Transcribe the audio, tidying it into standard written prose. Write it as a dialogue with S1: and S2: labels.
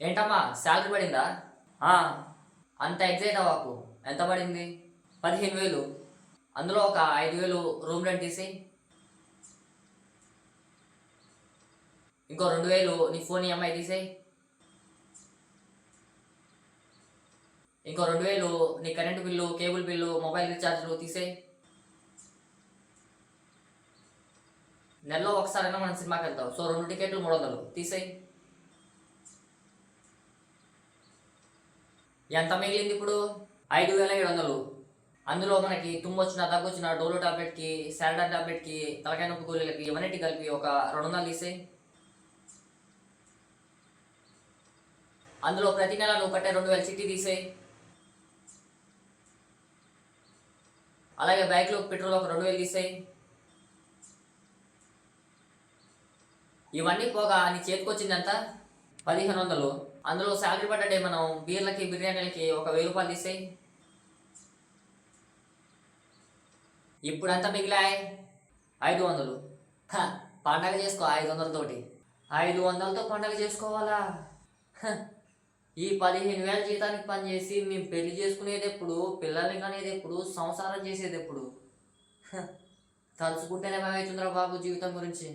S1: ఏంటమ్మా శాలరీ పడిందా? ఆ, అంత ఎగ్జైట్ అవ్వకు. ఎంత పడింది? 15,000. అందులో ఒక 5,000 రూమ్ రెంట్ తీసి, ఇంకో 2,000 నీ ఫోన్ ఈఎంఐ తీసేయి, ఇంకో 2,000 నీ current bill, cable bill, mobile రీఛార్జ్లు తీసేయి. నెలలో ఒకసారైనా మనం సినిమాకి వెళ్తాం, సో 2 టికెట్లు 300 తీసేయి. ఎంత మిగిలింది ఇప్పుడు? 5,700. అందులో మనకి తుమ్మొచ్చిన, దగ్గొచ్చిన, డోలో టాబ్లెట్కి, శారడా టాబ్లెట్కి, తలకాయ నొప్పి గోళీలకి ఇవన్నిటి కలిపి ఒక 200 తీసేయి. అందులో ప్రతి నెల నువ్వు కట్టే 2,000 చిట్టి తీసేయి. అలాగే బైక్లో పెట్రోల్ ఒక 2,000 తీసేయి. ఇవన్నీ పోగా నీ చేతికి వచ్చింది ఎంత? 1,500. అందులో శాలరీ పడ్డడే మనం బీర్లకి, బిర్యానీలకి ఒక 1,000 రూపాయలు తీసేయి. ఇప్పుడు ఎంత మిగిలాయి? 500. పండగ చేసుకో 500 తోటి. 500తో పండగ చేసుకోవాలా? ఈ 15,000 జీతానికి పనిచేసి మేము పెళ్లి చేసుకునేది ఎప్పుడు, పిల్లల్ని కనేది ఎప్పుడు, సంసారం చేసేది ఎప్పుడు? తలుచుకుంటేనే భయమవుతుందిరా బాబు జీవితం గురించి.